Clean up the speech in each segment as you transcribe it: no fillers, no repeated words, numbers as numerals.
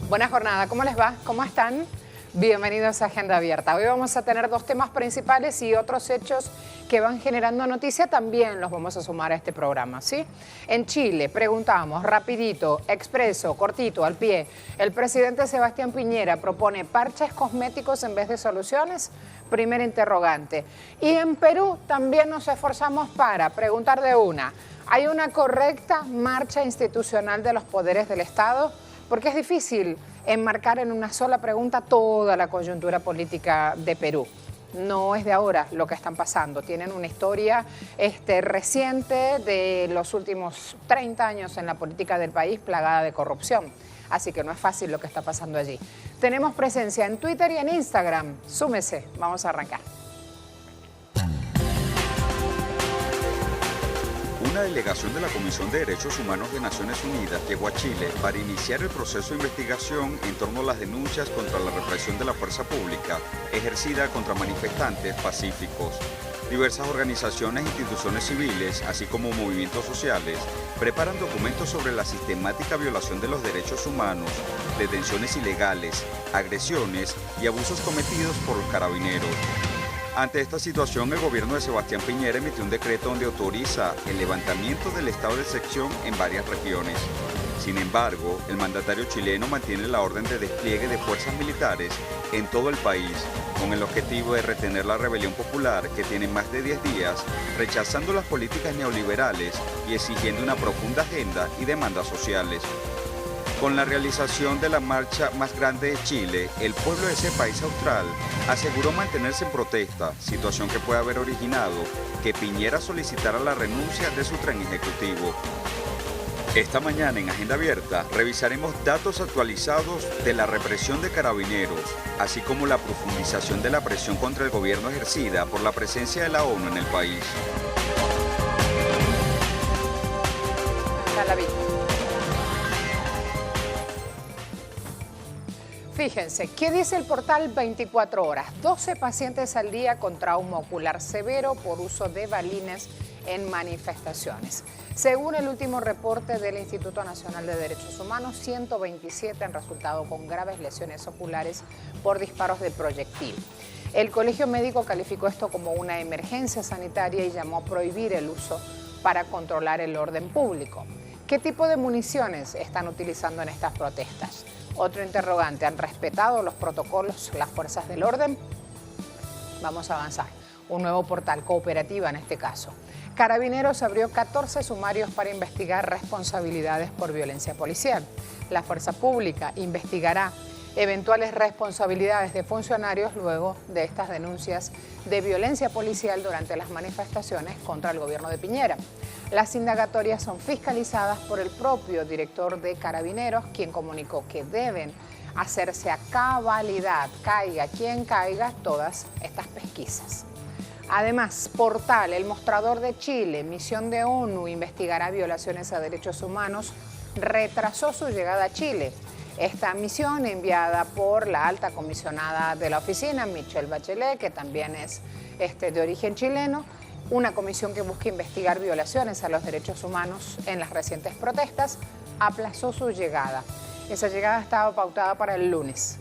Buena jornada, ¿cómo les va? ¿Cómo están? Bienvenidos a Agenda Abierta. Hoy vamos a tener dos temas principales y otros hechos que van generando noticia también los vamos a sumar a este programa, ¿sí? En Chile, preguntamos, rapidito, expreso, cortito, al pie, ¿el presidente Sebastián Piñera propone parches cosméticos en vez de soluciones? Primer interrogante. Y en Perú también nos esforzamos para preguntar de una, ¿hay una correcta marcha institucional de los poderes del Estado? Porque es difícil enmarcar en una sola pregunta toda la coyuntura política de Perú. No es de ahora lo que están pasando, tienen una historia reciente de los últimos 30 años en la política del país plagada de corrupción. Así que no es fácil lo que está pasando allí. Tenemos presencia en Twitter y en Instagram. Súmese, vamos a arrancar. Una delegación de la Comisión de Derechos Humanos de Naciones Unidas llegó a Chile para iniciar el proceso de investigación en torno a las denuncias contra la represión de la fuerza pública ejercida contra manifestantes pacíficos. Diversas organizaciones e instituciones civiles, así como movimientos sociales, preparan documentos sobre la sistemática violación de los derechos humanos, detenciones ilegales, agresiones y abusos cometidos por los carabineros. Ante esta situación, el gobierno de Sebastián Piñera emitió un decreto donde autoriza el levantamiento del estado de excepción en varias regiones. Sin embargo, el mandatario chileno mantiene la orden de despliegue de fuerzas militares en todo el país, con el objetivo de retener la rebelión popular que tiene más de 10 días, rechazando las políticas neoliberales y exigiendo una profunda agenda y demandas sociales. Con la realización de la marcha más grande de Chile, el pueblo de ese país austral aseguró mantenerse en protesta, situación que puede haber originado que Piñera solicitara la renuncia de su tren ejecutivo. Esta mañana en Agenda Abierta revisaremos datos actualizados de la represión de carabineros, así como la profundización de la presión contra el gobierno ejercida por la presencia de la ONU en el país. Fíjense, ¿qué dice el portal 24 horas? 12 pacientes al día con trauma ocular severo por uso de balines en manifestaciones. Según el último reporte del Instituto Nacional de Derechos Humanos, 127 han resultado con graves lesiones oculares por disparos de proyectil. El Colegio Médico calificó esto como una emergencia sanitaria y llamó a prohibir el uso para controlar el orden público. ¿Qué tipo de municiones están utilizando en estas protestas? Otro interrogante, ¿han respetado los protocolos las fuerzas del orden? Vamos a avanzar. Un nuevo portal, Cooperativa en este caso. Carabineros abrió 14 sumarios para investigar responsabilidades por violencia policial. La fuerza pública investigará eventuales responsabilidades de funcionarios luego de estas denuncias de violencia policial durante las manifestaciones contra el gobierno de Piñera. Las indagatorias son fiscalizadas por el propio director de Carabineros, quien comunicó que deben hacerse a cabalidad, caiga quien caiga, todas estas pesquisas. Además, portal El Mostrador de Chile, misión de ONU, investigará violaciones a derechos humanos, retrasó su llegada a Chile. Esta misión enviada por la alta comisionada de la oficina, Michelle Bachelet, que también es de origen chileno, una comisión que busca investigar violaciones a los derechos humanos en las recientes protestas, aplazó su llegada. Esa llegada estaba pautada para el lunes.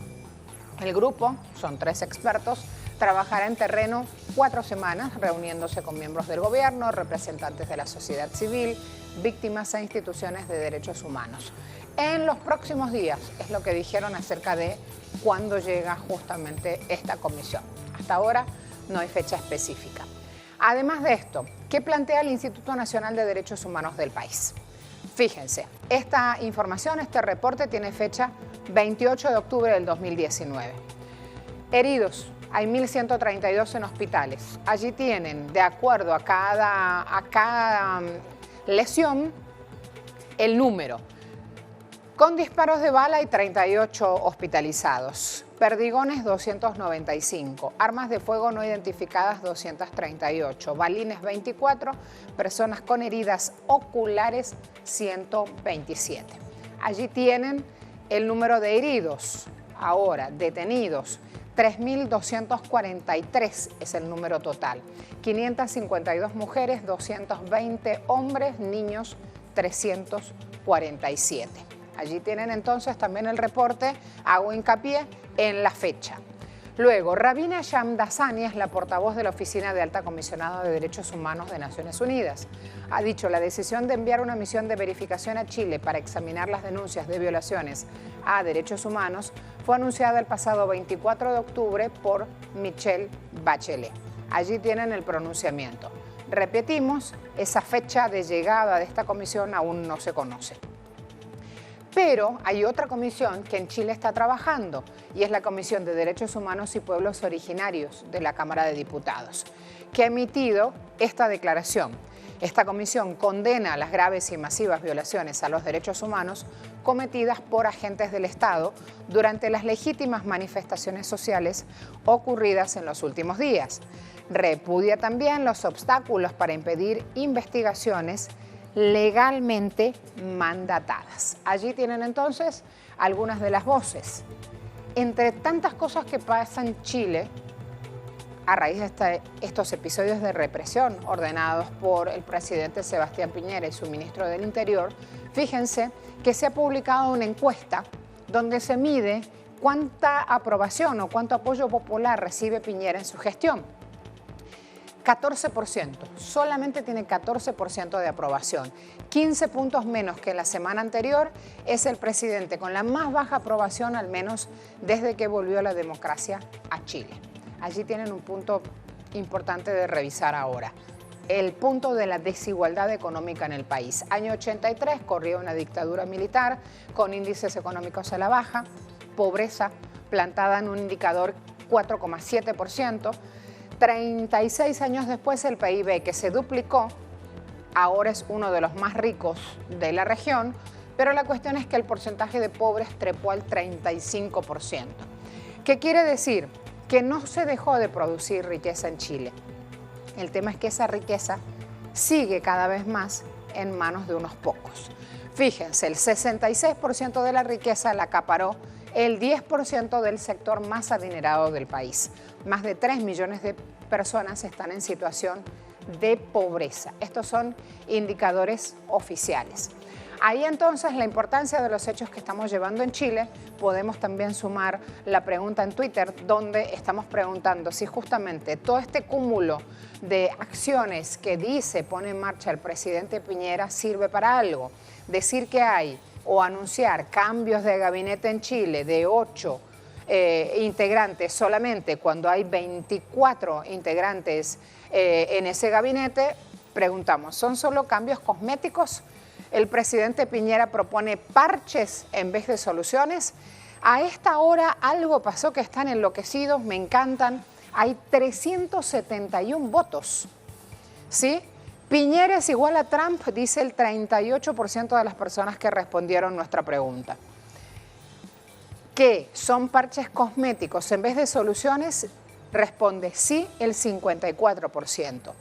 El grupo, son 3 expertos, trabajará en terreno 4 semanas, reuniéndose con miembros del gobierno, representantes de la sociedad civil, víctimas e instituciones de derechos humanos. En los próximos días es lo que dijeron acerca de cuándo llega justamente esta comisión. Hasta ahora no hay fecha específica. Además de esto, ¿qué plantea el Instituto Nacional de Derechos Humanos del país? Fíjense, esta información, este reporte tiene fecha 28 de octubre del 2019. Heridos, hay 1.132 en hospitales. Allí tienen, de acuerdo a cada lesión, el número. Con disparos de bala hay 38 hospitalizados. Perdigones 295, armas de fuego no identificadas 238, balines 24, personas con heridas oculares 127. Allí tienen el número de heridos, ahora detenidos, 3.243 es el número total, 552 mujeres, 220 hombres, niños 347. Allí tienen entonces también el reporte, hago hincapié en la fecha. Luego, Ravina Shamdasani es la portavoz de la Oficina de Alta Comisionada de Derechos Humanos de Naciones Unidas. Ha dicho la decisión de enviar una misión de verificación a Chile para examinar las denuncias de violaciones a derechos humanos fue anunciada el pasado 24 de octubre por Michelle Bachelet. Allí tienen el pronunciamiento. Repetimos, esa fecha de llegada de esta comisión aún no se conoce. Pero hay otra comisión que en Chile está trabajando y es la Comisión de Derechos Humanos y Pueblos Originarios de la Cámara de Diputados, que ha emitido esta declaración. Esta comisión condena las graves y masivas violaciones a los derechos humanos cometidas por agentes del Estado durante las legítimas manifestaciones sociales ocurridas en los últimos días. Repudia también los obstáculos para impedir investigaciones legalmente mandatadas. Allí tienen entonces algunas de las voces. Entre tantas cosas que pasan en Chile, a raíz de estos episodios de represión ordenados por el presidente Sebastián Piñera y su ministro del Interior, fíjense que se ha publicado una encuesta donde se mide cuánta aprobación o cuánto apoyo popular recibe Piñera en su gestión. 14%, solamente tiene 14% de aprobación, 15 puntos menos que la semana anterior. Es el presidente con la más baja aprobación, al menos desde que volvió la democracia a Chile. Allí tienen un punto importante de revisar ahora, el punto de la desigualdad económica en el país. Año 83 corrió una dictadura militar con índices económicos a la baja, pobreza plantada en un indicador 4,7%. 36 años después, el PIB, que se duplicó, ahora es uno de los más ricos de la región, pero la cuestión es que el porcentaje de pobres trepó al 35%. ¿Qué quiere decir? Que no se dejó de producir riqueza en Chile. El tema es que esa riqueza sigue cada vez más en manos de unos pocos. Fíjense, el 66% de la riqueza la acaparó el 10% del sector más adinerado del país. Más de 3 millones de personas están en situación de pobreza. Estos son indicadores oficiales. Ahí entonces la importancia de los hechos que estamos llevando en Chile. Podemos también sumar la pregunta en Twitter, donde estamos preguntando si justamente todo este cúmulo de acciones que pone en marcha el presidente Piñera sirve para algo. Decir que hay o anunciar cambios de gabinete en Chile de 8 integrantes solamente cuando hay 24 integrantes en ese gabinete, preguntamos, ¿son solo cambios cosméticos? El presidente Piñera propone parches en vez de soluciones. A esta hora algo pasó que están enloquecidos, me encantan. Hay 371 votos, ¿sí? Piñera es igual a Trump, dice el 38% de las personas que respondieron nuestra pregunta. ¿Qué son parches cosméticos en vez de soluciones? Responde sí el 54%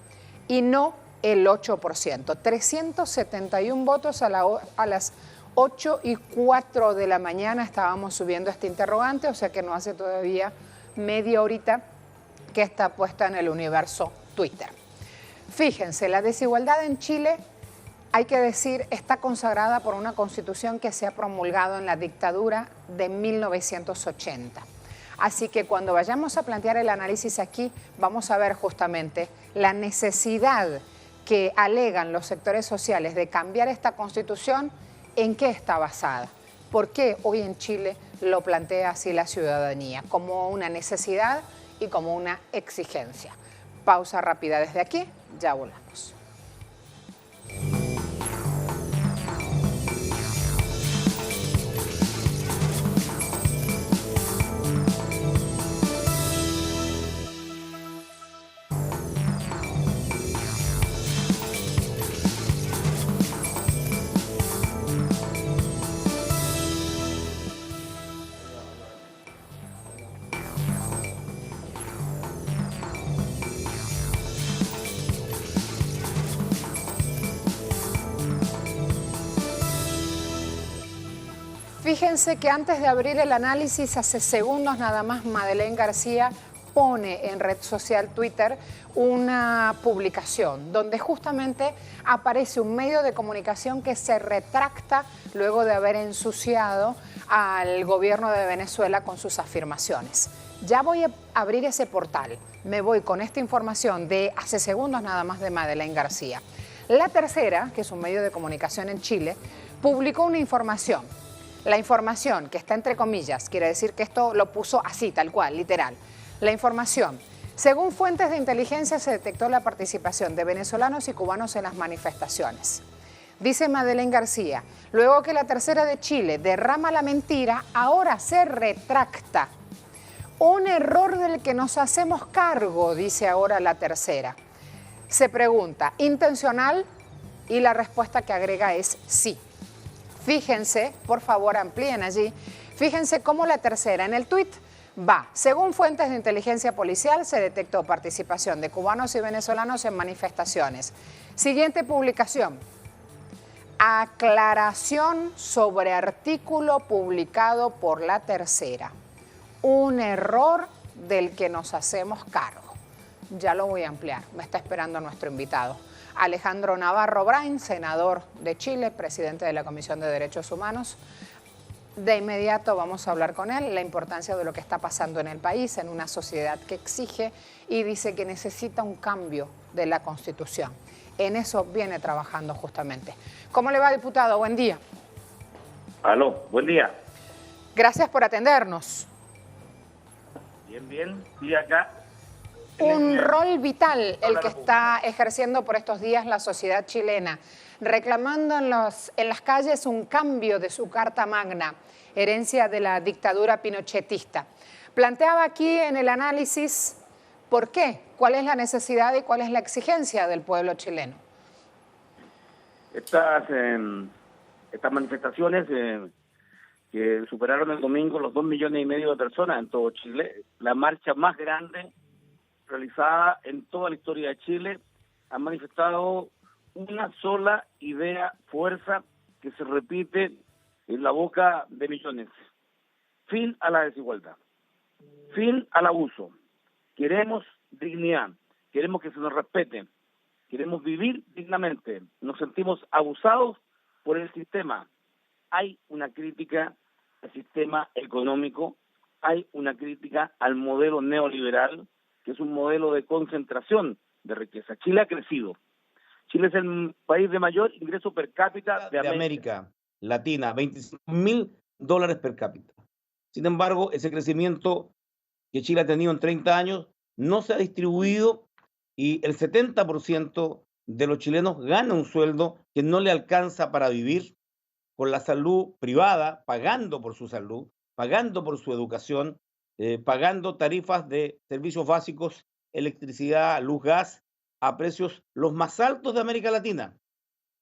y no el 8%. 371 votos a las 8:04 de la mañana estábamos subiendo este interrogante, o sea que no hace todavía media horita que está puesta en el universo Twitter. Fíjense, la desigualdad en Chile, hay que decir, está consagrada por una constitución que se ha promulgado en la dictadura de 1980. Así que cuando vayamos a plantear el análisis aquí, vamos a ver justamente la necesidad que alegan los sectores sociales de cambiar esta constitución, en qué está basada. ¿Por qué hoy en Chile lo plantea así la ciudadanía? Como una necesidad y como una exigencia. Pausa rápida desde aquí, ya volvamos. Fíjense que antes de abrir el análisis, hace segundos nada más, Madeleine García pone en red social Twitter una publicación donde justamente aparece un medio de comunicación que se retracta luego de haber ensuciado al gobierno de Venezuela con sus afirmaciones. Ya voy a abrir ese portal. Me voy con esta información de hace segundos nada más de Madeleine García. La Tercera, que es un medio de comunicación en Chile, publicó una información. La información, que está entre comillas, quiere decir que esto lo puso así, tal cual, literal. La información. Según fuentes de inteligencia, se detectó la participación de venezolanos y cubanos en las manifestaciones. Dice Madeleine García, luego que la Tercera de Chile derrama la mentira, ahora se retracta. Un error del que nos hacemos cargo, dice ahora la Tercera. Se pregunta, ¿intencional? Y la respuesta que agrega es sí. Fíjense, por favor amplíen allí, fíjense cómo la Tercera en el tuit va. Según fuentes de inteligencia policial, se detectó participación de cubanos y venezolanos en manifestaciones. Siguiente publicación. Aclaración sobre artículo publicado por la Tercera. Un error del que nos hacemos cargo. Ya lo voy a ampliar, me está esperando nuestro invitado. Alejandro Navarro Brain, senador de Chile, presidente de la Comisión de Derechos Humanos. De inmediato vamos a hablar con él, la importancia de lo que está pasando en el país, en una sociedad que exige y dice que necesita un cambio de la Constitución. En eso viene trabajando justamente. ¿Cómo le va, diputado? Buen día. Aló, buen día. Gracias por atendernos. Bien, y acá. Un rol vital el que está ejerciendo por estos días la sociedad chilena, reclamando en las calles un cambio de su Carta Magna, herencia de la dictadura pinochetista. Planteaba aquí en el análisis por qué, cuál es la necesidad y cuál es la exigencia del pueblo chileno. Estas manifestaciones que superaron el domingo los 2,5 millones de personas en todo Chile, la marcha más grande realizada en toda la historia de Chile, han manifestado una sola idea, fuerza, que se repite en la boca de millones. Fin a la desigualdad, fin al abuso. Queremos dignidad, queremos que se nos respete, queremos vivir dignamente, nos sentimos abusados por el sistema. Hay una crítica al sistema económico, hay una crítica al modelo neoliberal, que es un modelo de concentración de riqueza. Chile ha crecido. Chile es el país de mayor ingreso per cápita de América Latina, $25.000 per cápita. Sin embargo, ese crecimiento que Chile ha tenido en 30 años no se ha distribuido y el 70% de los chilenos gana un sueldo que no le alcanza para vivir, con la salud privada, pagando por su salud, pagando por su educación, pagando tarifas de servicios básicos, electricidad, luz, gas, a precios los más altos de América Latina.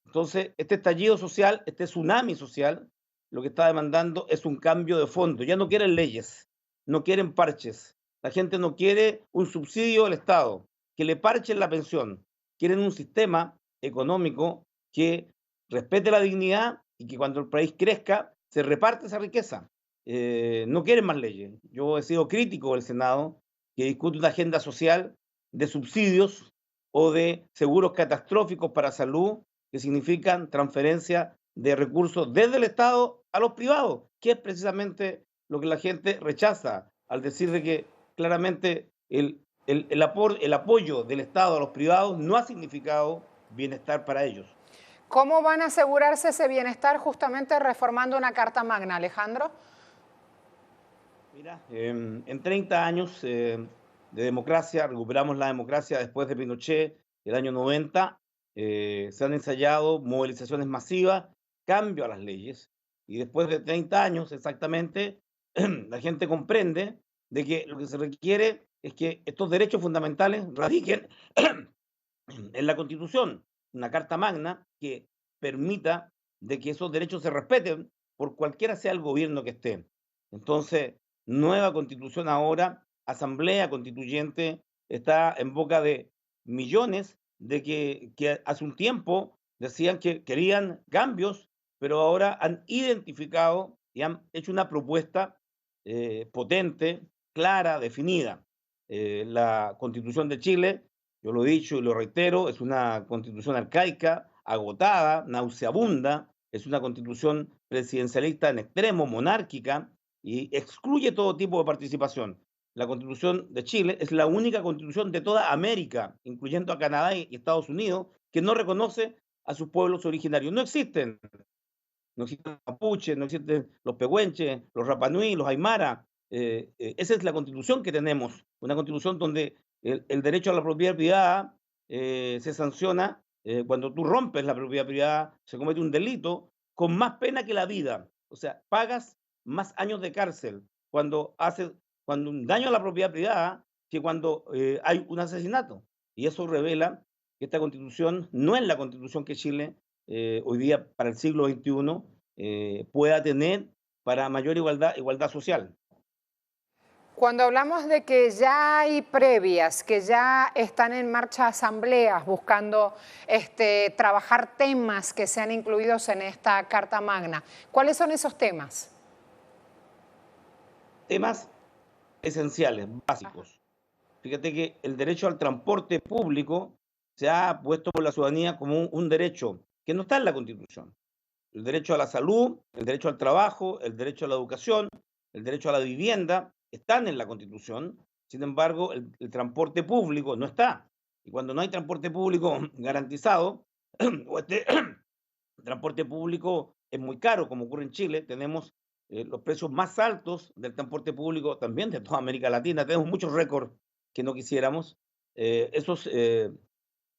Entonces, este estallido social, este tsunami social, lo que está demandando es un cambio de fondo. Ya no quieren leyes, no quieren parches. La gente no quiere un subsidio del Estado, que le parchen la pensión. Quieren un sistema económico que respete la dignidad y que cuando el país crezca, se reparte esa riqueza. No quieren más leyes. Yo he sido crítico del Senado, que discute una agenda social de subsidios o de seguros catastróficos para salud, que significan transferencia de recursos desde el Estado a los privados, que es precisamente lo que la gente rechaza al decir de que claramente el apoyo del Estado a los privados no ha significado bienestar para ellos. ¿Cómo van a asegurarse ese bienestar justamente reformando una Carta Magna, Alejandro? Mira, en 30 años de democracia, recuperamos la democracia después de Pinochet, el año 90, se han ensayado movilizaciones masivas, cambio a las leyes, y después de 30 años exactamente, la gente comprende de que lo que se requiere es que estos derechos fundamentales radiquen en la Constitución, una Carta Magna que permita de que esos derechos se respeten por cualquiera sea el gobierno que esté. Entonces, nueva Constitución ahora, Asamblea Constituyente, está en boca de millones de que hace un tiempo decían que querían cambios, pero ahora han identificado y han hecho una propuesta potente, clara, definida. La Constitución de Chile, yo lo he dicho y lo reitero, es una constitución arcaica, agotada, nauseabunda, es una constitución presidencialista en extremo, monárquica, y excluye todo tipo de participación. La Constitución de Chile es la única constitución de toda América, incluyendo a Canadá y Estados Unidos, que no reconoce a sus pueblos originarios. No existen los mapuches, no existen los pehuenches, los rapanui, los aymara. Esa es la constitución que tenemos, una constitución donde el derecho a la propiedad privada se sanciona cuando tú rompes la propiedad privada, se comete un delito con más pena que la vida. O sea, pagas más años de cárcel cuando un daño a la propiedad privada que cuando hay un asesinato. Y eso revela que esta constitución no es la constitución que Chile hoy día para el siglo XXI pueda tener para mayor igualdad social. Cuando hablamos de que ya hay previas, que ya están en marcha asambleas buscando trabajar temas que sean incluidos en esta Carta Magna, ¿cuáles son esos temas? Temas esenciales, básicos. Fíjate que el derecho al transporte público se ha puesto por la ciudadanía como un derecho que no está en la Constitución. El derecho a la salud, el derecho al trabajo, el derecho a la educación, el derecho a la vivienda, están en la Constitución. Sin embargo, el transporte público no está. Y cuando no hay transporte público garantizado, o transporte público es muy caro, como ocurre en Chile, tenemos los precios más altos del transporte público también de toda América Latina, tenemos muchos récords que no quisiéramos. Esos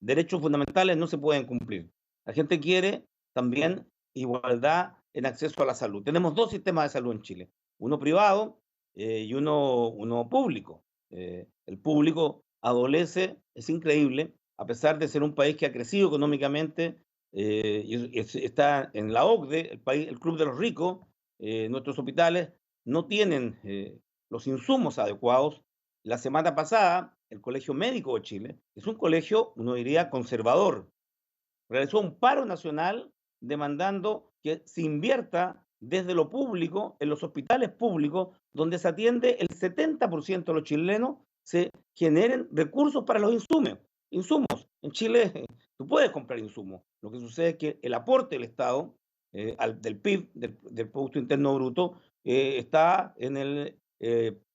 derechos fundamentales no se pueden cumplir. La gente quiere también igualdad en acceso a la salud. Tenemos dos sistemas de salud en Chile, uno privado y uno público. El público adolece, es increíble, a pesar de ser un país que ha crecido económicamente, y está en la OCDE, el Club de los Ricos, nuestros hospitales no tienen los insumos adecuados. La semana pasada, el Colegio Médico de Chile, es un colegio, uno diría, conservador, realizó un paro nacional demandando que se invierta desde lo público, en los hospitales públicos, donde se atiende el 70% de los chilenos, se generen recursos para los insumos. En Chile tú puedes comprar insumos. Lo que sucede es que el aporte del Estado del PIB, del Producto Interno Bruto, está en el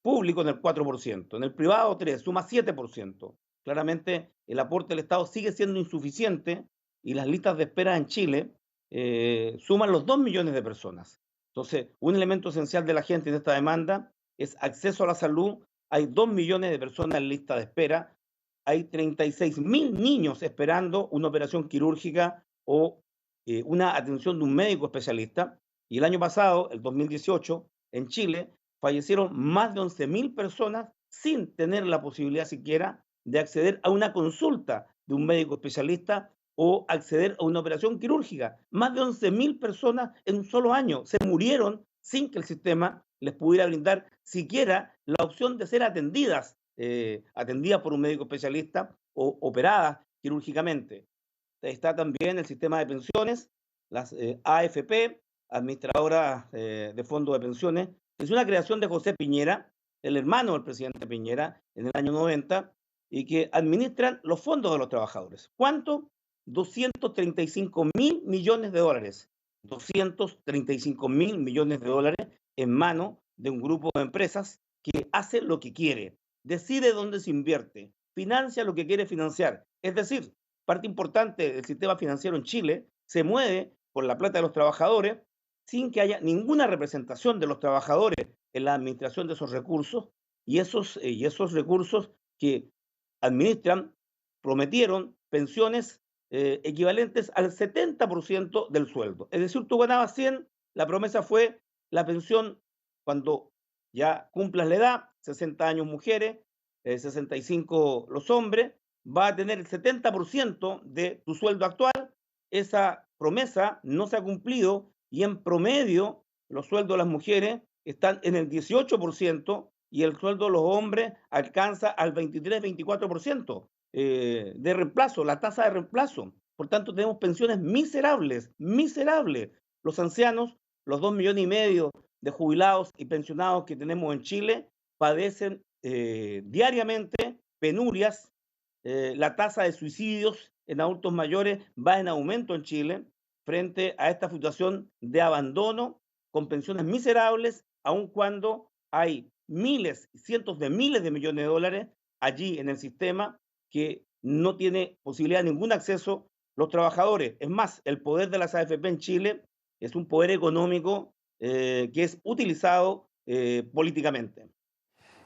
público en el 4%, en el privado 3%, suma 7%. Claramente el aporte del Estado sigue siendo insuficiente y las listas de espera en Chile suman los 2 millones de personas. Entonces, un elemento esencial de la gente en esta demanda es acceso a la salud. Hay 2 millones de personas en lista de espera. Hay 36.000 niños esperando una operación quirúrgica o una atención de un médico especialista. Y el año pasado, el 2018, en Chile, fallecieron más de 11.000 personas sin tener la posibilidad siquiera de acceder a una consulta de un médico especialista o acceder a una operación quirúrgica. Más de 11.000 personas en un solo año se murieron sin que el sistema les pudiera brindar siquiera la opción de ser atendidas por un médico especialista o operadas quirúrgicamente. Está también el sistema de pensiones, las AFP, administradora de fondos de pensiones. Es una creación de José Piñera, el hermano del presidente Piñera, en el año 90, y que administran los fondos de los trabajadores. ¿Cuánto? 235.000 millones de dólares. 235.000 millones de dólares en manos de un grupo de empresas que hace lo que quiere, decide dónde se invierte, financia lo que quiere financiar. Es decir, parte importante del sistema financiero en Chile se mueve por la plata de los trabajadores sin que haya ninguna representación de los trabajadores en la administración de esos recursos, y esos recursos que administran prometieron pensiones equivalentes al 70% del sueldo. Es decir, tú ganabas 100, la promesa fue la pensión cuando ya cumplas la edad, 60 años mujeres, 65 los hombres, va a tener el 70% de tu sueldo actual. Esa promesa no se ha cumplido y en promedio los sueldos de las mujeres están en el 18% y el sueldo de los hombres alcanza al 23-24% de reemplazo, la tasa de reemplazo. Por tanto, tenemos pensiones miserables. Los ancianos, los 2,5 millones de jubilados y pensionados que tenemos en Chile, padecen diariamente penurias. La tasa de suicidios en adultos mayores va en aumento en Chile frente a esta situación de abandono con pensiones miserables, aun cuando hay miles, cientos de miles de millones de dólares allí en el sistema que no tiene posibilidad de ningún acceso los trabajadores. Es más, el poder de las AFP en Chile es un poder económico que es utilizado políticamente.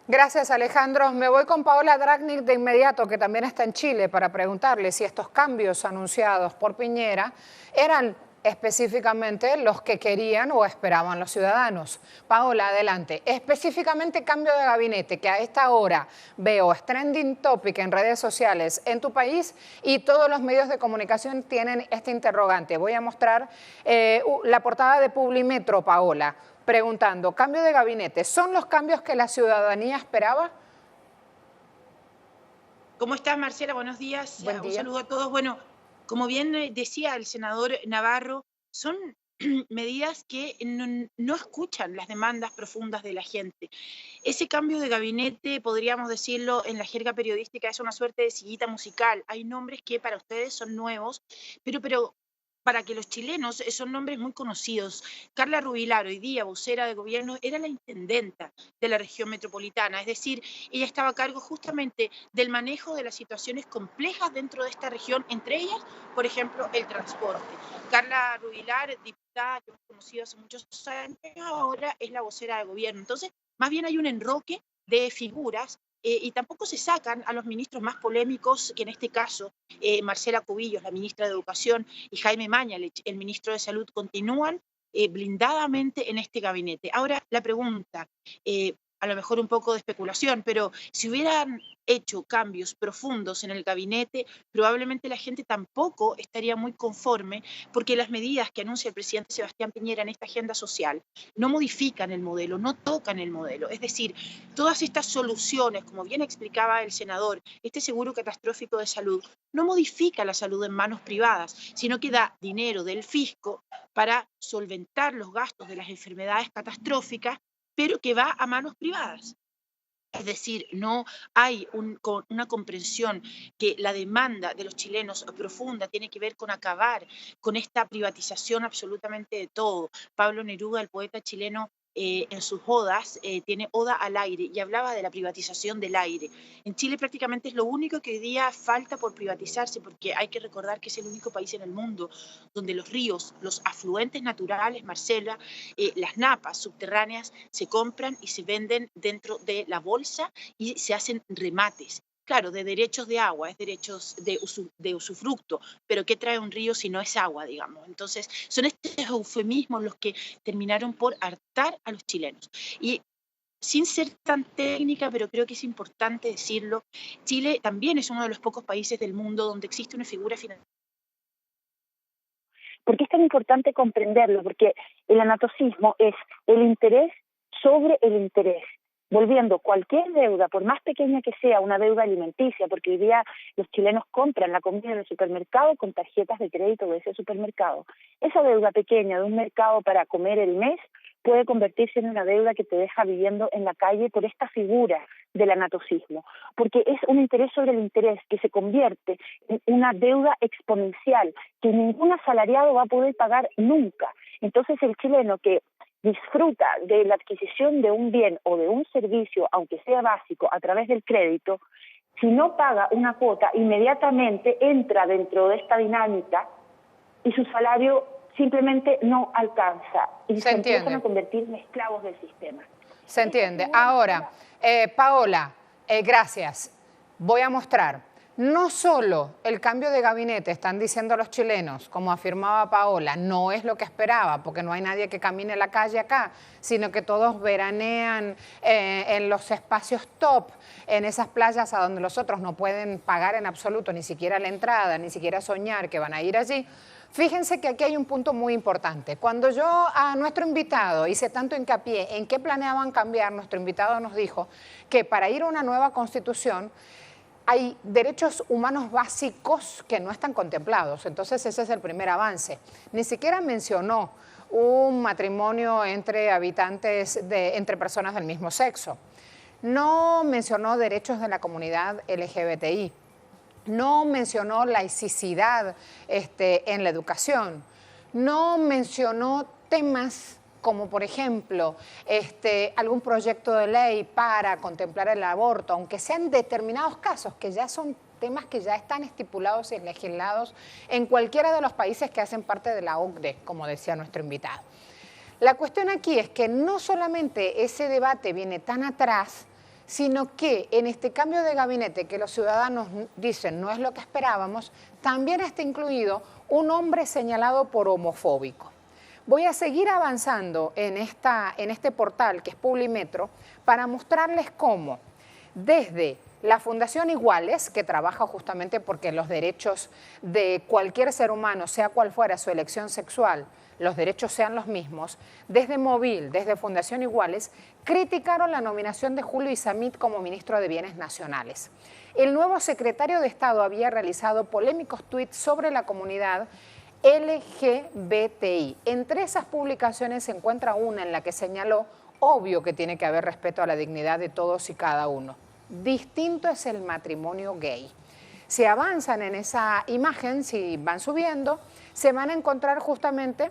Gracias, Alejandro. Me voy con Paola Dragnik de inmediato, que también está en Chile, para preguntarle si estos cambios anunciados por Piñera eran específicamente los que querían o esperaban los ciudadanos. Paola, adelante. Específicamente cambio de gabinete, que a esta hora veo es trending topic en redes sociales en tu país y todos los medios de comunicación tienen este interrogante. Voy a mostrar la portada de Publimetro, Paola, preguntando, cambio de gabinete, ¿son los cambios que la ciudadanía esperaba? ¿Cómo estás, Marcela? Buenos días. Buen día. Un saludo a todos. Bueno, como bien decía el senador Navarro, son medidas que no escuchan las demandas profundas de la gente. Ese cambio de gabinete, podríamos decirlo en la jerga periodística, es una suerte de sillita musical. Hay nombres que para ustedes son nuevos, pero para que los chilenos son nombres muy conocidos. Carla Rubilar, hoy día vocera de gobierno, era la intendenta de la región metropolitana, es decir, ella estaba a cargo justamente del manejo de las situaciones complejas dentro de esta región, entre ellas, por ejemplo, el transporte. Carla Rubilar, diputada que hemos conocido hace muchos años, ahora es la vocera de gobierno. Entonces, más bien hay un enroque de figuras y tampoco se sacan a los ministros más polémicos, que en este caso Marcela Cubillos, la ministra de Educación, y Jaime Mañalich, el ministro de Salud, continúan blindadamente en este gabinete. Ahora, la pregunta, a lo mejor un poco de especulación, pero si hubieran hecho cambios profundos en el gabinete, probablemente la gente tampoco estaría muy conforme, porque las medidas que anuncia el presidente Sebastián Piñera en esta agenda social no modifican el modelo, no tocan el modelo. Es decir, todas estas soluciones, como bien explicaba el senador, este seguro catastrófico de salud, no modifica la salud en manos privadas, sino que da dinero del fisco para solventar los gastos de las enfermedades catastróficas, pero que va a manos privadas. Es decir, no hay una comprensión que la demanda de los chilenos profunda tiene que ver con acabar con esta privatización absolutamente de todo. Pablo Neruda, el poeta chileno, en sus odas, tiene Oda al aire y hablaba de la privatización del aire. En Chile prácticamente es lo único que hoy día falta por privatizarse, porque hay que recordar que es el único país en el mundo donde los ríos, los afluentes naturales, Marcela, las napas subterráneas se compran y se venden dentro de la bolsa y se hacen remates. Claro, de derechos de agua, es derechos de usufructo, pero ¿qué trae un río si no es agua, digamos? Entonces, son estos eufemismos los que terminaron por hartar a los chilenos. Y sin ser tan técnica, pero creo que es importante decirlo, Chile también es uno de los pocos países del mundo donde existe una figura financiera. ¿Por qué es tan importante comprenderlo? Porque el anatocismo es el interés sobre el interés. Volviendo, cualquier deuda, por más pequeña que sea, una deuda alimenticia, porque hoy día los chilenos compran la comida en el supermercado con tarjetas de crédito de ese supermercado. Esa deuda pequeña de un mercado para comer el mes puede convertirse en una deuda que te deja viviendo en la calle por esta figura del anatocismo, porque es un interés sobre el interés que se convierte en una deuda exponencial que ningún asalariado va a poder pagar nunca. Entonces el chileno que disfruta de la adquisición de un bien o de un servicio, aunque sea básico, a través del crédito, si no paga una cuota, inmediatamente entra dentro de esta dinámica y su salario simplemente no alcanza y se empiezan a convertir en esclavos del sistema. Se entiende. Ahora, Paola, gracias. Voy a mostrar. No solo el cambio de gabinete, están diciendo los chilenos, como afirmaba Paola, no es lo que esperaba, porque no hay nadie que camine la calle acá, sino que todos veranean en los espacios top, en esas playas a donde los otros no pueden pagar en absoluto, ni siquiera la entrada, ni siquiera soñar que van a ir allí. Fíjense que aquí hay un punto muy importante. Cuando yo a nuestro invitado hice tanto hincapié en qué planeaban cambiar, nuestro invitado nos dijo que para ir a una nueva constitución hay derechos humanos básicos que no están contemplados. Entonces ese es el primer avance. Ni siquiera mencionó un matrimonio entre habitantes, entre personas del mismo sexo. No mencionó derechos de la comunidad LGBTI. No mencionó laicidad en la educación. No mencionó temas como, por ejemplo, algún proyecto de ley para contemplar el aborto, aunque sean determinados casos que ya son temas que ya están estipulados y legislados en cualquiera de los países que hacen parte de la OCDE, como decía nuestro invitado. La cuestión aquí es que no solamente ese debate viene tan atrás, sino que en este cambio de gabinete que los ciudadanos dicen no es lo que esperábamos, también está incluido un hombre señalado por homofóbico. Voy a seguir avanzando en este portal que es Publimetro para mostrarles cómo desde la Fundación Iguales, que trabaja justamente porque los derechos de cualquier ser humano, sea cual fuera su elección sexual, los derechos sean los mismos, desde Movil, desde Fundación Iguales, criticaron la nominación de Julio Isamit como ministro de Bienes Nacionales. El nuevo secretario de Estado había realizado polémicos tuits sobre la comunidad LGBTI. Entre esas publicaciones se encuentra una en la que señaló, obvio que tiene que haber respeto a la dignidad de todos y cada uno. Distinto es el matrimonio gay. Si avanzan en esa imagen, si van subiendo, se van a encontrar justamente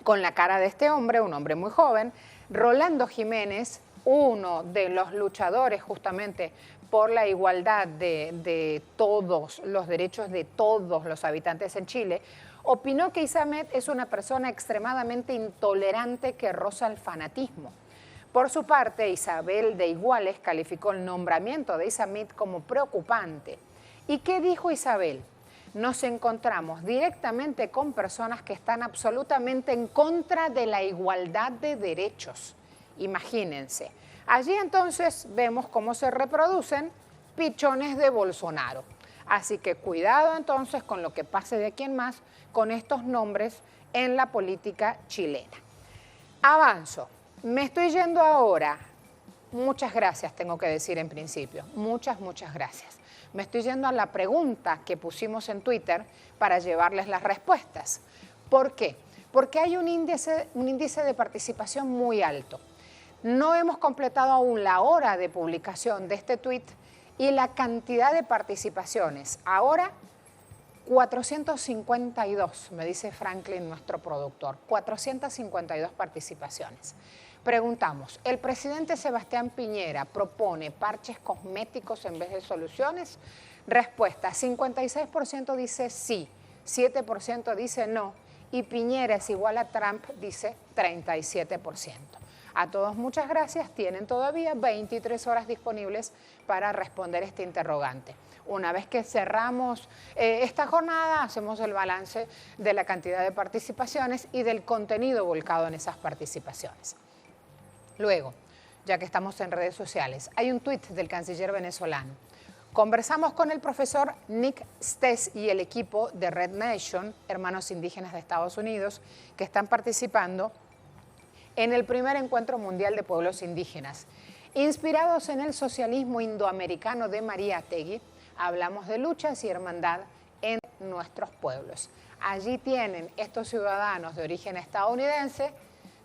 con la cara de este hombre, un hombre muy joven, Rolando Jiménez, uno de los luchadores justamente por la igualdad de todos los derechos de todos los habitantes en Chile, opinó que Isamit es una persona extremadamente intolerante que roza el fanatismo. Por su parte, Isabel de Iguales calificó el nombramiento de Isamit como preocupante. ¿Y qué dijo Isabel? Nos encontramos directamente con personas que están absolutamente en contra de la igualdad de derechos. Imagínense. Allí entonces vemos cómo se reproducen pichones de Bolsonaro. Así que cuidado entonces con lo que pase de aquí en más con estos nombres en la política chilena. Avanzo. Me estoy yendo ahora. Muchas gracias, tengo que decir en principio. Muchas gracias. Me estoy yendo a la pregunta que pusimos en Twitter para llevarles las respuestas. ¿Por qué? Porque hay un índice de participación muy alto. No hemos completado aún la hora de publicación de este tuit y la cantidad de participaciones. Ahora, 452, me dice Franklin, nuestro productor. 452 participaciones. Preguntamos, ¿el presidente Sebastián Piñera propone parches cosméticos en vez de soluciones? Respuesta, 56% dice sí, 7% dice no y Piñera es igual a Trump, dice 37%. A todos muchas gracias, tienen todavía 23 horas disponibles para responder este interrogante. Una vez que cerramos esta jornada, hacemos el balance de la cantidad de participaciones y del contenido volcado en esas participaciones. Luego, ya que estamos en redes sociales, hay un tuit del canciller venezolano. Conversamos con el profesor Nick Stess y el equipo de Red Nation, hermanos indígenas de Estados Unidos, que están participando en el primer encuentro mundial de pueblos indígenas. Inspirados en el socialismo indoamericano de Mariátegui, hablamos de luchas y hermandad en nuestros pueblos. Allí tienen estos ciudadanos de origen estadounidense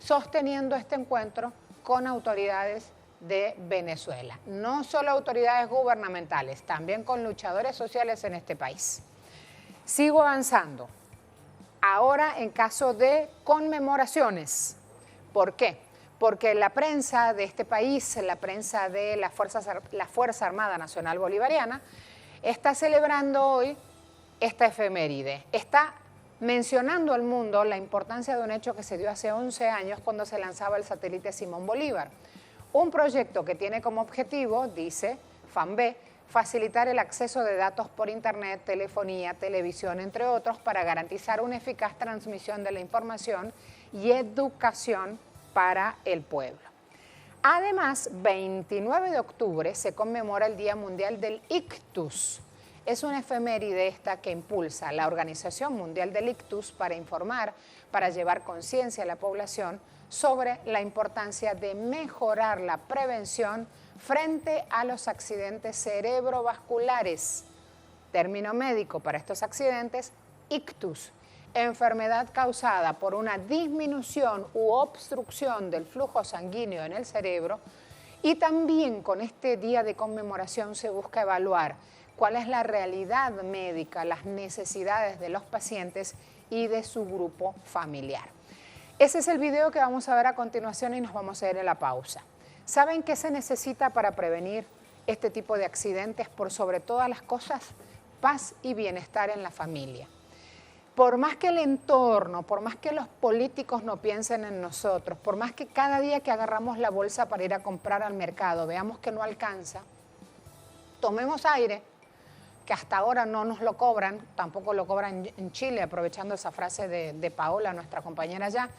sosteniendo este encuentro con autoridades de Venezuela. No solo autoridades gubernamentales, también con luchadores sociales en este país. Sigo avanzando. Ahora en caso de conmemoraciones. ¿Por qué? Porque la prensa de este país, la prensa de la Fuerza Armada Nacional Bolivariana, está celebrando hoy esta efeméride. Está mencionando al mundo la importancia de un hecho que se dio hace 11 años cuando se lanzaba el satélite Simón Bolívar. Un proyecto que tiene como objetivo, dice FAMB, facilitar el acceso de datos por internet, telefonía, televisión, entre otros, para garantizar una eficaz transmisión de la información y educación para el pueblo. Además, 29 de octubre se conmemora el Día Mundial del Ictus. Es una efeméride esta que impulsa la Organización Mundial del Ictus para informar, para llevar conciencia a la población sobre la importancia de mejorar la prevención frente a los accidentes cerebrovasculares. Término médico para estos accidentes, ictus, enfermedad causada por una disminución u obstrucción del flujo sanguíneo en el cerebro Y también con este día de conmemoración se busca evaluar cuál es la realidad médica, las necesidades de los pacientes y de su grupo familiar. Ese es el video que vamos a ver a continuación y nos vamos a ir a la pausa. ¿Saben qué se necesita para prevenir este tipo de accidentes? Por sobre todas las cosas, paz y bienestar en la familia. Por más que el entorno, por más que los políticos no piensen en nosotros, por más que cada día que agarramos la bolsa para ir a comprar al mercado veamos que no alcanza, tomemos aire, que hasta ahora no nos lo cobran, tampoco lo cobran en Chile, aprovechando esa frase de Paola, nuestra compañera allá.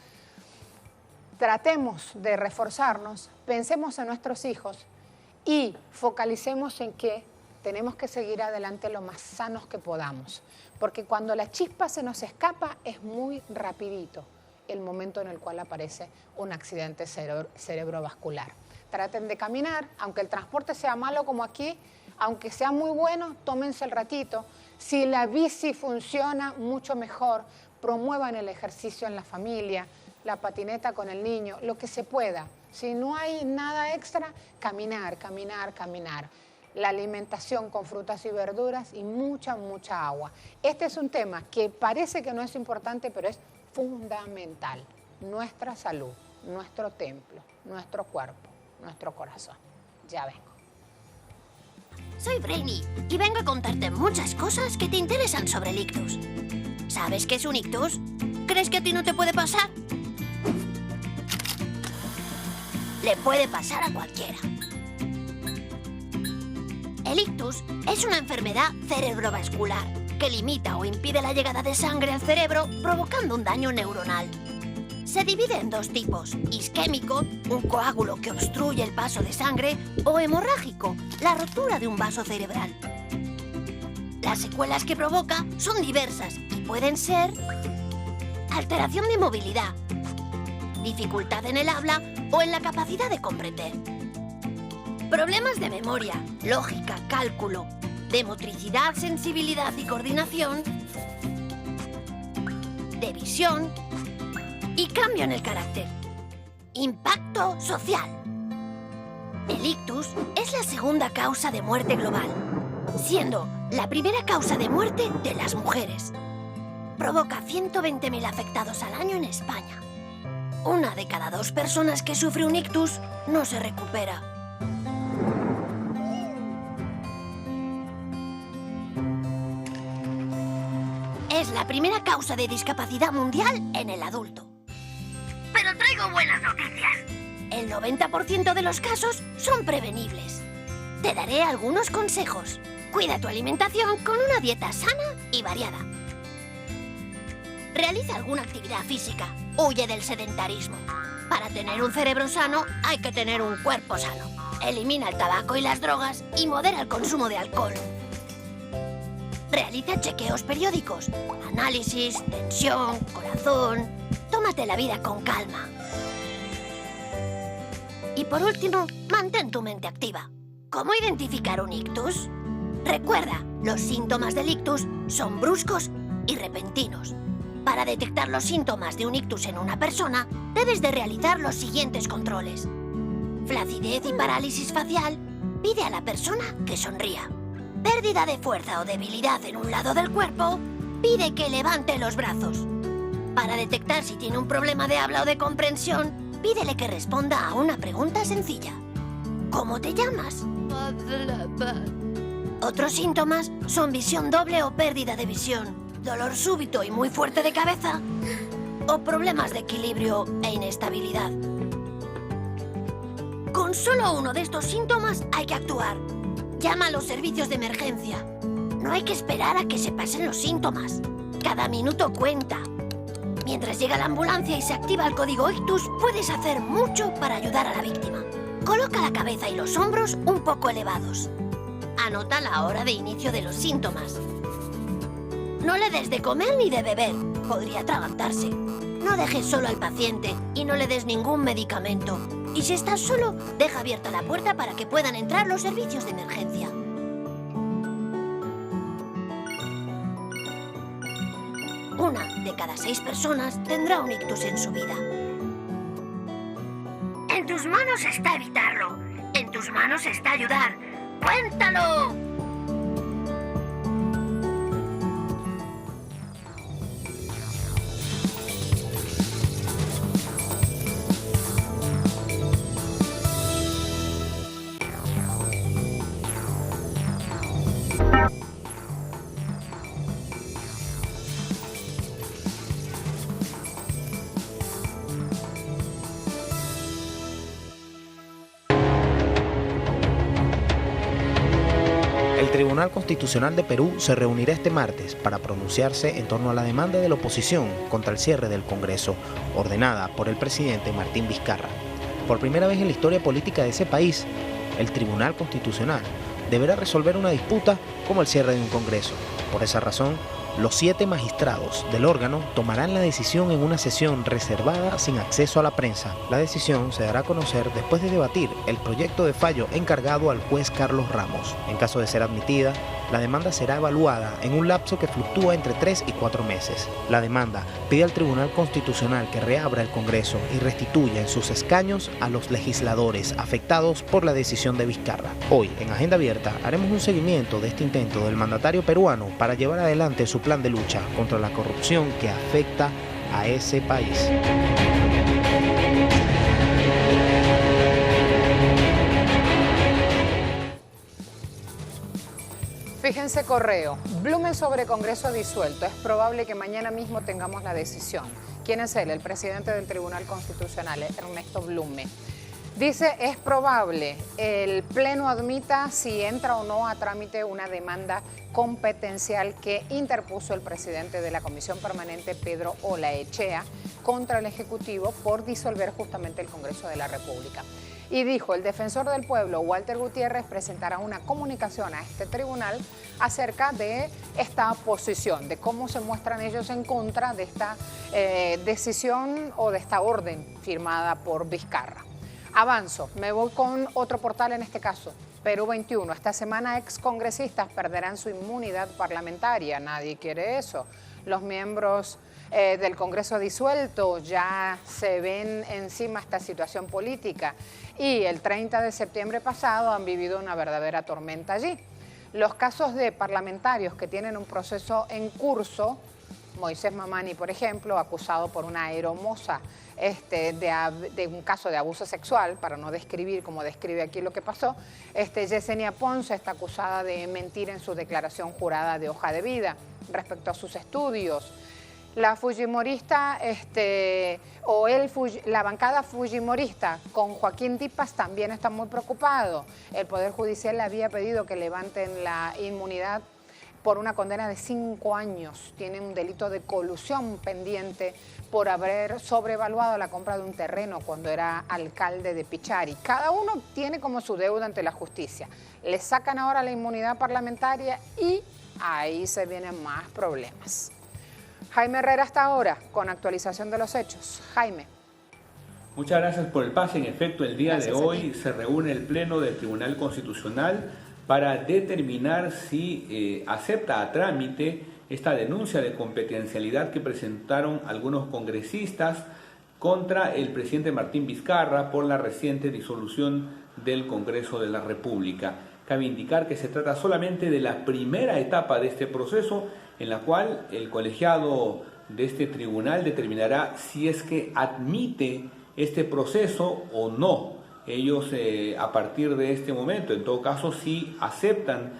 Tratemos de reforzarnos, pensemos en nuestros hijos y focalicemos en que tenemos que seguir adelante lo más sanos que podamos, porque cuando la chispa se nos escapa es muy rapidito el momento en el cual aparece un accidente cerebrovascular. Traten de caminar, aunque el transporte sea malo como aquí, aunque sea muy bueno, tómense el ratito. Si la bici funciona, mucho mejor. Promuevan el ejercicio en la familia, la patineta con el niño, lo que se pueda. Si no hay nada extra, caminar, caminar, caminar. La alimentación con frutas y verduras y mucha, mucha agua. Este es un tema que parece que no es importante, pero es fundamental. Nuestra salud, nuestro templo, nuestro cuerpo, nuestro corazón. Ya vengo. Soy Brainy y vengo a contarte muchas cosas que te interesan sobre el ictus. ¿Sabes qué es un ictus? ¿Crees que a ti no te puede pasar? Le puede pasar a cualquiera. El ictus es una enfermedad cerebrovascular que limita o impide la llegada de sangre al cerebro, provocando un daño neuronal. Se divide en dos tipos: isquémico, un coágulo que obstruye el paso de sangre, o hemorrágico, la rotura de un vaso cerebral. Las secuelas que provoca son diversas y pueden ser alteración de movilidad, dificultad en el habla o en la capacidad de comprender, problemas de memoria, lógica, cálculo, de motricidad, sensibilidad y coordinación, de visión y cambio en el carácter. Impacto social. El ictus es la segunda causa de muerte global, siendo la primera causa de muerte de las mujeres. Provoca 120.000 afectados al año en España. Una de cada 2 personas que sufre un ictus no se recupera. Es la primera causa de discapacidad mundial en el adulto. Pero traigo buenas noticias. El 90% de los casos son prevenibles. Te daré algunos consejos. Cuida tu alimentación con una dieta sana y variada. Realiza alguna actividad física. Huye del sedentarismo. Para tener un cerebro sano, hay que tener un cuerpo sano. Elimina el tabaco y las drogas y modera el consumo de alcohol. Realiza chequeos periódicos, análisis, tensión, corazón. Tómate la vida con calma. Y por último, mantén tu mente activa. ¿Cómo identificar un ictus? Recuerda, los síntomas del ictus son bruscos y repentinos. Para detectar los síntomas de un ictus en una persona, debes de realizar los siguientes controles. Flacidez y parálisis facial, pide a la persona que sonría. Pérdida de fuerza o debilidad en un lado del cuerpo, pide que levante los brazos. Para detectar si tiene un problema de habla o de comprensión, pídele que responda a una pregunta sencilla. ¿Cómo te llamas? Otros síntomas son visión doble o pérdida de visión, dolor súbito y muy fuerte de cabeza, o problemas de equilibrio e inestabilidad. Con solo uno de estos síntomas hay que actuar. Llama a los servicios de emergencia. No hay que esperar a que se pasen los síntomas. Cada minuto cuenta. Mientras llega la ambulancia y se activa el código ictus, puedes hacer mucho para ayudar a la víctima. Coloca la cabeza y los hombros un poco elevados. Anota la hora de inicio de los síntomas. No le des de comer ni de beber. Podría atragantarse. No dejes solo al paciente y no le des ningún medicamento. Y si estás solo, deja abierta la puerta para que puedan entrar los servicios de emergencia. Una de cada 6 personas tendrá un ictus en su vida. En tus manos está evitarlo. En tus manos está ayudar. ¡Cuéntalo! El Tribunal Constitucional de Perú se reunirá este martes para pronunciarse en torno a la demanda de la oposición contra el cierre del Congreso, ordenada por el presidente Martín Vizcarra. Por primera vez en la historia política de ese país, el Tribunal Constitucional deberá resolver una disputa como el cierre de un Congreso. Por esa razón, los 7 magistrados del órgano tomarán la decisión en una sesión reservada sin acceso a la prensa. La decisión se dará a conocer después de debatir el proyecto de fallo encargado al juez Carlos Ramos. En caso de ser admitida, la demanda será evaluada en un lapso que fluctúa entre 3 y 4 meses. La demanda pide al Tribunal Constitucional que reabra el Congreso y restituya en sus escaños a los legisladores afectados por la decisión de Vizcarra. Hoy, en Agenda Abierta, haremos un seguimiento de este intento del mandatario peruano para llevar adelante su plan de lucha contra la corrupción que afecta a ese país. Fíjense correo, Blume sobre Congreso disuelto. Es probable que mañana mismo tengamos la decisión. ¿Quién es él? El presidente del Tribunal Constitucional, Ernesto Blume. Dice, es probable, el Pleno admita si entra o no a trámite una demanda competencial que interpuso el presidente de la Comisión Permanente, Pedro Olaechea, contra el Ejecutivo por disolver justamente el Congreso de la República. Y dijo, el defensor del pueblo, Walter Gutiérrez, presentará una comunicación a este tribunal acerca de esta posición, de cómo se muestran ellos en contra de esta decisión o de esta orden firmada por Vizcarra. Avanzo, me voy con otro portal en este caso, Perú 21. Esta semana excongresistas perderán su inmunidad parlamentaria, nadie quiere eso. Los miembros del Congreso disuelto ya se ven encima esta situación política y el 30 de septiembre pasado han vivido una verdadera tormenta allí. Los casos de parlamentarios que tienen un proceso en curso, Moisés Mamani, por ejemplo, acusado por una aeromoza de un caso de abuso sexual, para no describir como describe aquí lo que pasó. Yesenia Ponce está acusada de mentir en su declaración jurada de hoja de vida respecto a sus estudios. La fujimorista, la bancada fujimorista con Joaquín Dipas también está muy preocupado. El Poder Judicial le había pedido que levanten la inmunidad por una condena de 5 años. Tiene un delito de colusión pendiente por haber sobrevaluado la compra de un terreno cuando era alcalde de Pichari. Cada uno tiene como su deuda ante la justicia. Le sacan ahora la inmunidad parlamentaria y ahí se vienen más problemas. Jaime Herrera hasta ahora con actualización de los hechos. Jaime. Muchas gracias por el pase. En efecto, el día de hoy se reúne el Pleno del Tribunal Constitucional para determinar si acepta a trámite esta denuncia de competencialidad que presentaron algunos congresistas contra el presidente Martín Vizcarra por la reciente disolución del Congreso de la República. Cabe indicar que se trata solamente de la primera etapa de este proceso, en la cual el colegiado de este tribunal determinará si es que admite este proceso o no. Ellos a partir de este momento, en todo caso, si aceptan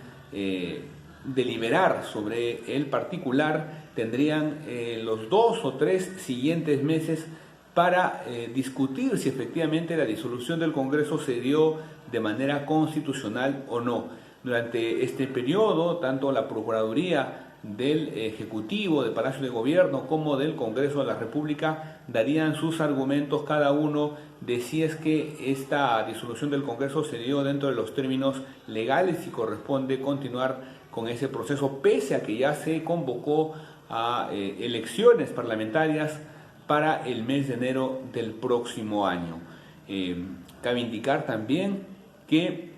deliberar sobre el particular, tendrían los 2 o 3 siguientes meses para discutir si efectivamente la disolución del Congreso se dio de manera constitucional o no. Durante este periodo, tanto la Procuraduría del Ejecutivo, del Palacio de Gobierno, como del Congreso de la República darían sus argumentos cada uno de si es que esta disolución del Congreso se dio dentro de los términos legales y corresponde continuar con ese proceso, pese a que ya se convocó a elecciones parlamentarias para el mes de enero del próximo año. Cabe indicar también que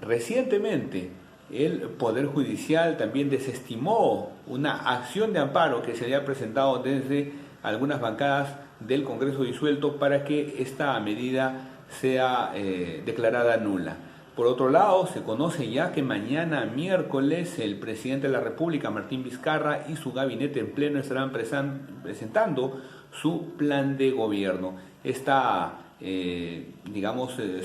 recientemente el Poder Judicial también desestimó una acción de amparo que se había presentado desde algunas bancadas del Congreso disuelto para que esta medida sea declarada nula. Por otro lado, se conoce ya que mañana miércoles el presidente de la República, Martín Vizcarra, y su gabinete en pleno estarán presentando su plan de gobierno. Esta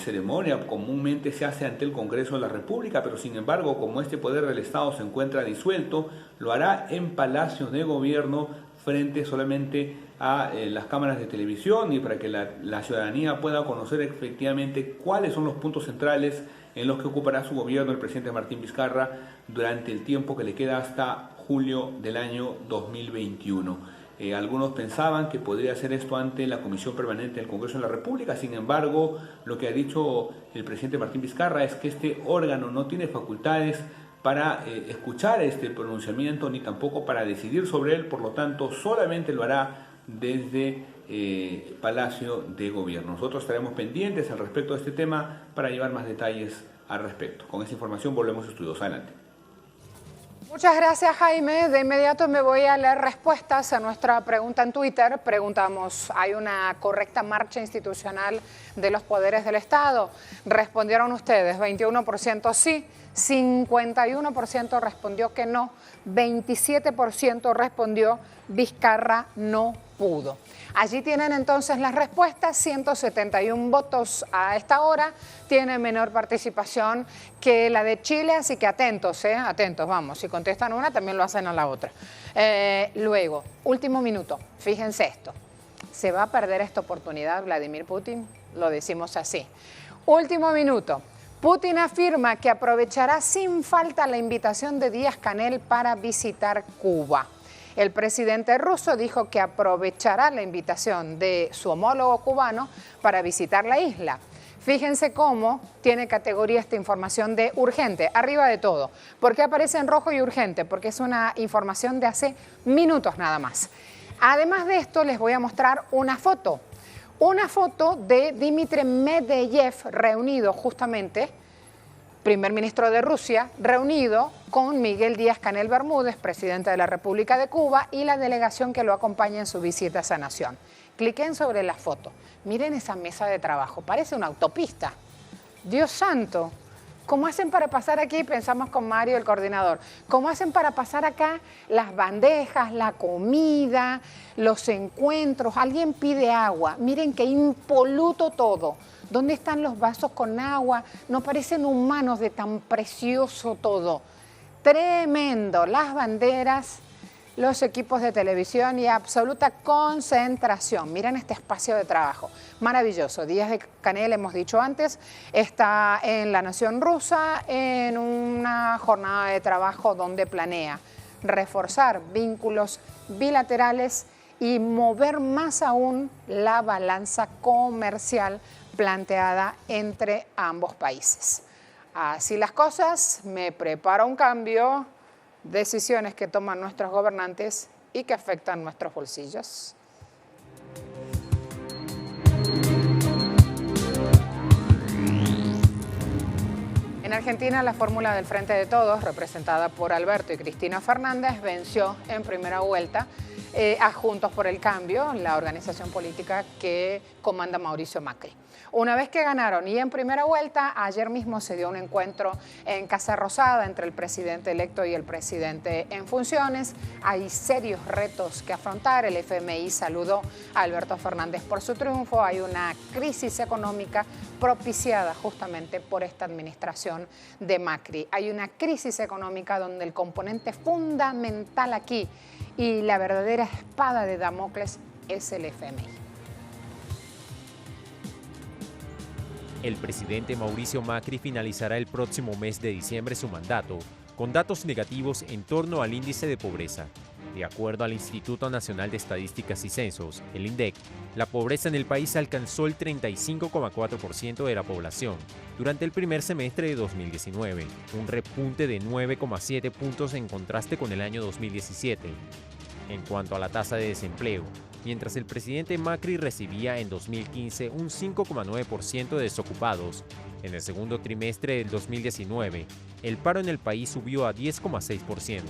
ceremonia comúnmente se hace ante el Congreso de la República, pero sin embargo, como este poder del Estado se encuentra disuelto, lo hará en Palacio de Gobierno frente solamente a las cámaras de televisión y para que la ciudadanía pueda conocer efectivamente cuáles son los puntos centrales en los que ocupará su gobierno el presidente Martín Vizcarra durante el tiempo que le queda hasta julio del año 2021. Algunos pensaban que podría hacer esto ante la Comisión Permanente del Congreso de la República. Sin embargo, lo que ha dicho el presidente Martín Vizcarra es que este órgano no tiene facultades para escuchar este pronunciamiento ni tampoco para decidir sobre él. Por lo tanto, solamente lo hará desde Palacio de Gobierno. Nosotros estaremos pendientes al respecto de este tema para llevar más detalles al respecto. Con esta información volvemos a estudios. Adelante. Muchas gracias, Jaime. De inmediato me voy a leer respuestas a nuestra pregunta en Twitter. Preguntamos, ¿hay una correcta marcha institucional de los poderes del Estado? Respondieron ustedes, 21% sí, 51% respondió que no, 27% respondió Vizcarra no pudo. Allí tienen entonces las respuestas, 171 votos a esta hora, tiene menor participación que la de Chile, así que atentos, atentos, vamos, si contestan una también lo hacen a la otra. Luego, último minuto, fíjense esto, ¿se va a perder esta oportunidad Vladimir Putin? Lo decimos así. Último minuto, Putin afirma que aprovechará sin falta la invitación de Díaz-Canel para visitar Cuba. El presidente ruso dijo que aprovechará la invitación de su homólogo cubano para visitar la isla. Fíjense cómo tiene categoría esta información de urgente, arriba de todo. ¿Por qué aparece en rojo y urgente? Porque es una información de hace minutos nada más. Además de esto, les voy a mostrar una foto de Dmitry Medvedev reunido justamente, primer ministro de Rusia, reunido con Miguel Díaz-Canel Bermúdez, presidente de la República de Cuba, y la delegación que lo acompaña en su visita a esa nación. Cliquen sobre la foto. Miren esa mesa de trabajo, parece una autopista. Dios santo, ¿cómo hacen para pasar aquí? Pensamos con Mario, el coordinador. ¿Cómo hacen para pasar acá las bandejas, la comida, los encuentros? Alguien pide agua. Miren qué impoluto todo. ¿Dónde están los vasos con agua? No parecen humanos de tan precioso todo. Tremendo. Las banderas, los equipos de televisión y absoluta concentración. Miren este espacio de trabajo. Maravilloso. Díaz-Canel, hemos dicho antes, está en la nación rusa en una jornada de trabajo donde planea reforzar vínculos bilaterales y mover más aún la balanza comercial planteada entre ambos países. Así las cosas, me prepara un cambio, decisiones que toman nuestros gobernantes y que afectan nuestros bolsillos. En Argentina, la fórmula del Frente de Todos, representada por Alberto y Cristina Fernández, venció en primera vuelta a Juntos por el Cambio, la organización política que comanda Mauricio Macri. Una vez que ganaron y en primera vuelta, ayer mismo se dio un encuentro en Casa Rosada entre el presidente electo y el presidente en funciones. Hay serios retos que afrontar. El FMI saludó a Alberto Fernández por su triunfo. Hay una crisis económica propiciada justamente por esta administración de Macri. Hay una crisis económica donde el componente fundamental aquí y la verdadera espada de Damocles es el FMI. El presidente Mauricio Macri finalizará el próximo mes de diciembre su mandato con datos negativos en torno al índice de pobreza. De acuerdo al Instituto Nacional de Estadísticas y Censos, el INDEC, la pobreza en el país alcanzó el 35,4% de la población durante el primer semestre de 2019, un repunte de 9,7 puntos en contraste con el año 2017. En cuanto a la tasa de desempleo, mientras el presidente Macri recibía en 2015 un 5,9% de desocupados, en el segundo trimestre del 2019, el paro en el país subió a 10,6%.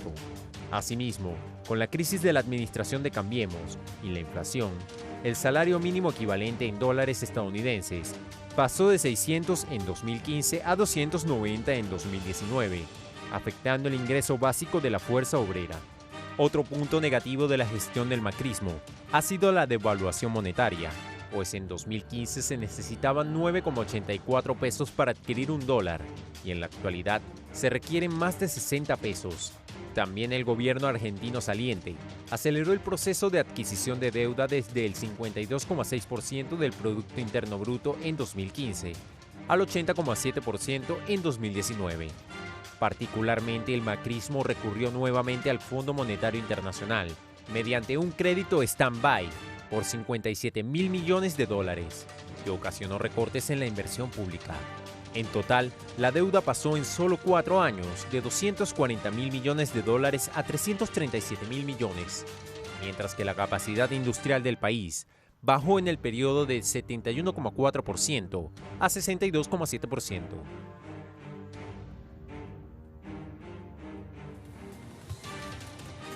Asimismo, con la crisis de la administración de Cambiemos y la inflación, el salario mínimo equivalente en dólares estadounidenses pasó de 600 en 2015 a 290 en 2019, afectando el ingreso básico de la fuerza obrera. Otro punto negativo de la gestión del macrismo ha sido la devaluación monetaria, pues en 2015 se necesitaban 9,84 pesos para adquirir un dólar y en la actualidad se requieren más de 60 pesos. También el gobierno argentino saliente aceleró el proceso de adquisición de deuda desde el 52,6% del Producto Interno Bruto en 2015 al 80,7% en 2019. Particularmente el macrismo recurrió nuevamente al Fondo Monetario Internacional mediante un crédito stand-by por 57.000 millones de dólares, que ocasionó recortes en la inversión pública. En total, la deuda pasó en solo 4 años de 240.000 millones de dólares a 337.000 millones, mientras que la capacidad industrial del país bajó en el periodo de 71,4% a 62,7%.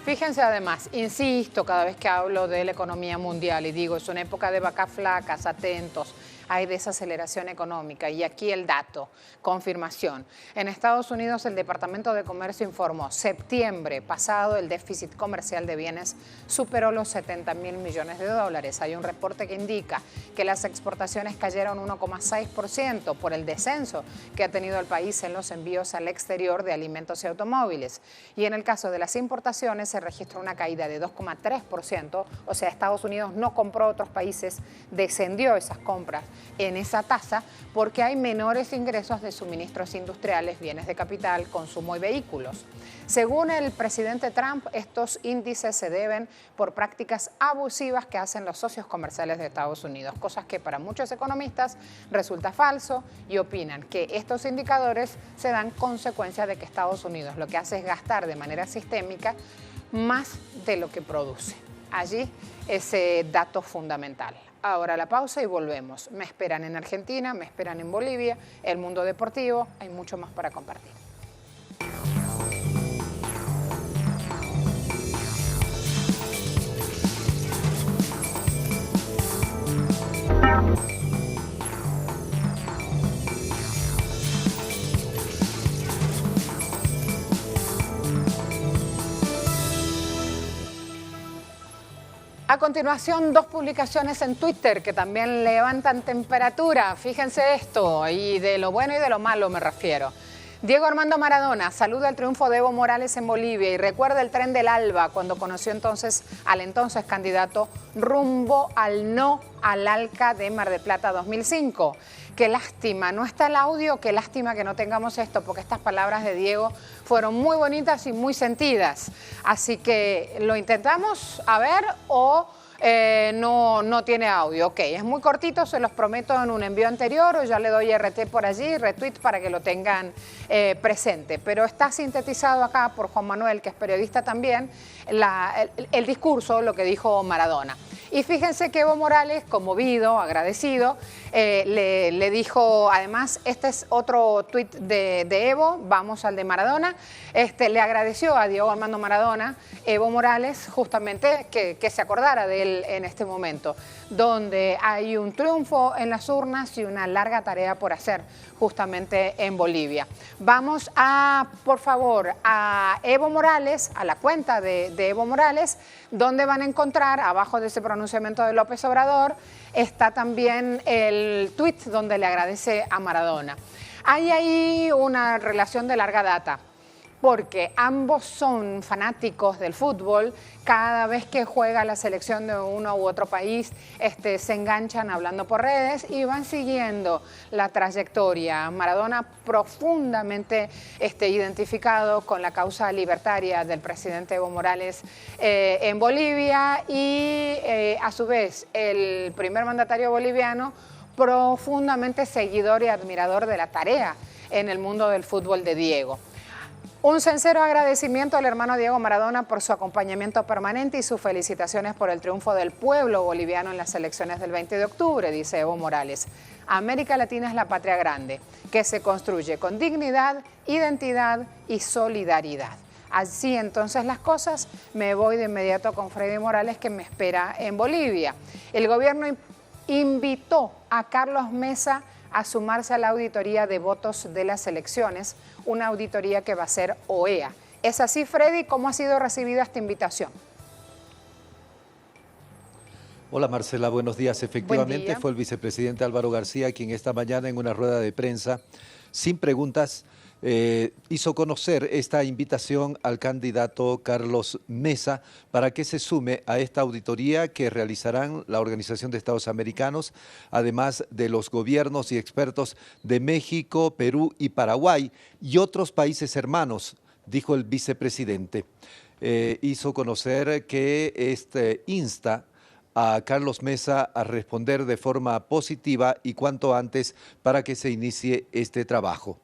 Fíjense además, insisto cada vez que hablo de la economía mundial y digo, es una época de vacas flacas, atentos, hay desaceleración económica. Y aquí el dato, confirmación. En Estados Unidos el Departamento de Comercio informó, septiembre pasado el déficit comercial de bienes superó los 70.000 millones de dólares. Hay un reporte que indica que las exportaciones cayeron 1,6% por el descenso que ha tenido el país en los envíos al exterior de alimentos y automóviles. Y en el caso de las importaciones se registró una caída de 2,3%, o sea, Estados Unidos no compró a otros países, descendió esas compras en esa tasa porque hay menores ingresos de suministros industriales, bienes de capital, consumo y vehículos. Según el presidente Trump, estos índices se deben por prácticas abusivas que hacen los socios comerciales de Estados Unidos, cosas que para muchos economistas resulta falso y opinan que estos indicadores se dan consecuencia de que Estados Unidos lo que hace es gastar de manera sistémica más de lo que produce. Allí ese dato fundamental. Ahora la pausa y volvemos. Me esperan en Argentina, me esperan en Bolivia, el mundo deportivo, hay mucho más para compartir. A continuación, dos publicaciones en Twitter que también levantan temperatura. Fíjense esto, y de lo bueno y de lo malo me refiero. Diego Armando Maradona saluda el triunfo de Evo Morales en Bolivia y recuerda el tren del Alba cuando conoció al entonces candidato rumbo al no al ALCA de Mar del Plata 2005. Qué lástima, no está el audio, qué lástima que no tengamos esto, porque estas palabras de Diego fueron muy bonitas y muy sentidas. Así que lo intentamos a ver o no tiene audio. Ok, es muy cortito, se los prometo en un envío anterior o ya le doy RT por allí, retweet para que lo tengan presente. Pero está sintetizado acá por Juan Manuel, que es periodista también, el discurso, lo que dijo Maradona. Y fíjense que Evo Morales, conmovido, agradecido, le dijo, además, este es otro tuit de Evo, vamos al de Maradona, le agradeció a Diego Armando Maradona, Evo Morales, justamente que se acordara de él en este momento, donde hay un triunfo en las urnas y una larga tarea por hacer, justamente en Bolivia. Vamos por favor, a Evo Morales, a la cuenta de Evo Morales, donde van a encontrar, abajo de ese pronunciamiento de López Obrador, está también el tuit donde le agradece a Maradona. Hay ahí una relación de larga data, porque ambos son fanáticos del fútbol. Cada vez que juega la selección de uno u otro país, se enganchan hablando por redes y van siguiendo la trayectoria. Maradona profundamente identificado con la causa libertaria del presidente Evo Morales en Bolivia y a su vez el primer mandatario boliviano profundamente seguidor y admirador de la tarea en el mundo del fútbol de Diego. Un sincero agradecimiento al hermano Diego Maradona por su acompañamiento permanente y sus felicitaciones por el triunfo del pueblo boliviano en las elecciones del 20 de octubre, dice Evo Morales. América Latina es la patria grande, que se construye con dignidad, identidad y solidaridad. Así entonces las cosas, me voy de inmediato con Freddy Morales, que me espera en Bolivia. El gobierno invitó a Carlos Mesa a sumarse a la auditoría de votos de las elecciones, una auditoría que va a ser OEA. ¿Es así, Freddy? ¿Cómo ha sido recibida esta invitación? Hola Marcela, buenos días. Efectivamente fue el vicepresidente Álvaro García quien esta mañana en una rueda de prensa, sin preguntas, hizo conocer esta invitación al candidato Carlos Mesa para que se sume a esta auditoría que realizarán la Organización de Estados Americanos, además de los gobiernos y expertos de México, Perú y Paraguay y otros países hermanos, dijo el vicepresidente. Hizo conocer que insta a Carlos Mesa a responder de forma positiva y cuanto antes para que se inicie este trabajo.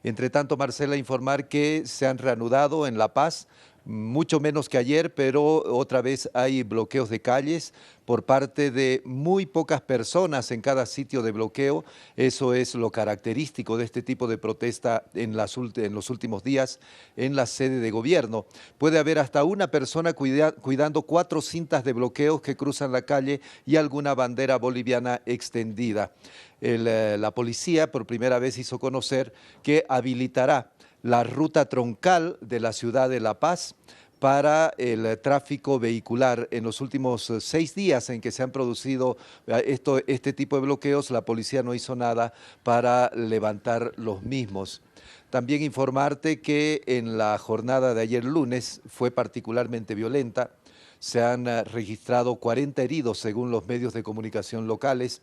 Entre tanto, Marcela, informar que se han reanudado en La Paz, mucho menos que ayer, pero otra vez hay bloqueos de calles por parte de muy pocas personas en cada sitio de bloqueo. Eso es lo característico de este tipo de protesta en los últimos días en la sede de gobierno. Puede haber hasta una persona cuidando 4 cintas de bloqueos que cruzan la calle y alguna bandera boliviana extendida. La policía por primera vez hizo conocer que habilitará la ruta troncal de la ciudad de La Paz para el tráfico vehicular. En los últimos 6 días en que se han producido este tipo de bloqueos, la policía no hizo nada para levantar los mismos. También informarte que en la jornada de ayer lunes fue particularmente violenta. Se han registrado 40 heridos según los medios de comunicación locales.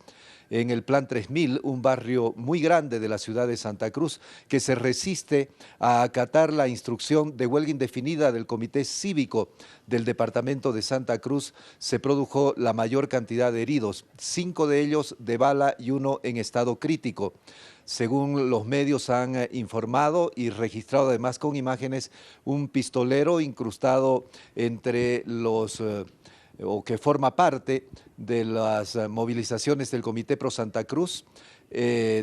En el Plan 3000, un barrio muy grande de la ciudad de Santa Cruz, que se resiste a acatar la instrucción de huelga indefinida del Comité Cívico del Departamento de Santa Cruz, se produjo la mayor cantidad de heridos, 5 de ellos de bala y 1 en estado crítico. Según los medios han informado y registrado además con imágenes, un pistolero incrustado entre o que forma parte de las movilizaciones del Comité Pro Santa Cruz,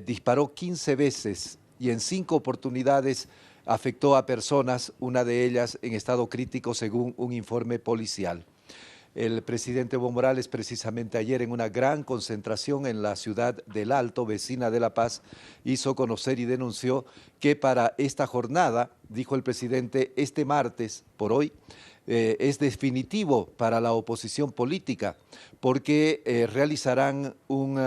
disparó 15 veces y en 5 oportunidades afectó a personas, una de ellas en estado crítico según un informe policial. El presidente Evo Morales, precisamente ayer en una gran concentración en la ciudad del Alto, vecina de La Paz, hizo conocer y denunció que para esta jornada, dijo el presidente, este martes, por hoy, es definitivo para la oposición política porque realizarán un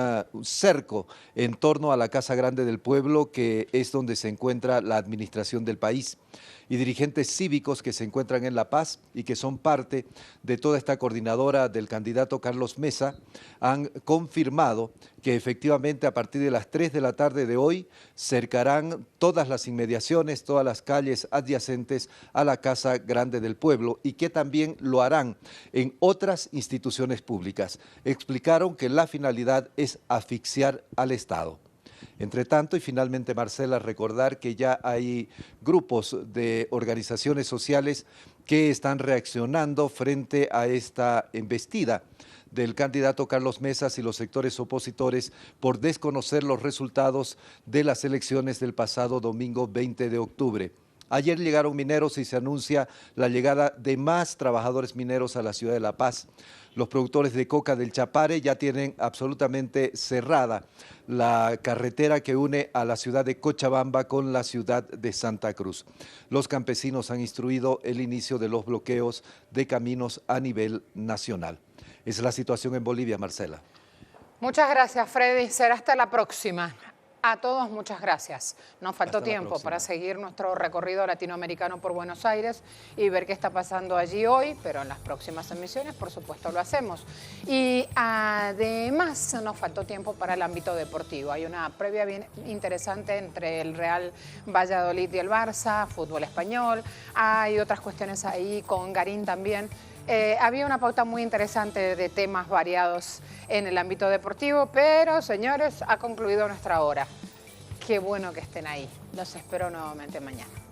cerco en torno a la Casa Grande del Pueblo, que es donde se encuentra la administración del país. Y dirigentes cívicos que se encuentran en La Paz y que son parte de toda esta coordinadora del candidato Carlos Mesa han confirmado que efectivamente a partir de las 3 de la tarde de hoy cercarán todas las inmediaciones, todas las calles adyacentes a la Casa Grande del Pueblo y que también lo harán en otras instituciones públicas. Explicaron que la finalidad es asfixiar al Estado. Entre tanto, y finalmente, Marcela, recordar que ya hay grupos de organizaciones sociales que están reaccionando frente a esta embestida del candidato Carlos Mesa y los sectores opositores por desconocer los resultados de las elecciones del pasado domingo 20 de octubre. Ayer llegaron mineros y se anuncia la llegada de más trabajadores mineros a la ciudad de La Paz. Los productores de coca del Chapare ya tienen absolutamente cerrada la carretera que une a la ciudad de Cochabamba con la ciudad de Santa Cruz. Los campesinos han instruido el inicio de los bloqueos de caminos a nivel nacional. Esa es la situación en Bolivia, Marcela. Muchas gracias, Freddy. Será hasta la próxima. A todos muchas gracias. Nos faltó tiempo para seguir nuestro recorrido latinoamericano por Buenos Aires y ver qué está pasando allí hoy, pero en las próximas emisiones, por supuesto, lo hacemos. Y además nos faltó tiempo para el ámbito deportivo. Hay una previa bien interesante entre el Real Valladolid y el Barça, fútbol español. Hay otras cuestiones ahí con Garín también. Había una pauta muy interesante de temas variados en el ámbito deportivo, pero, señores, ha concluido nuestra hora. Qué bueno que estén ahí. Los espero nuevamente mañana.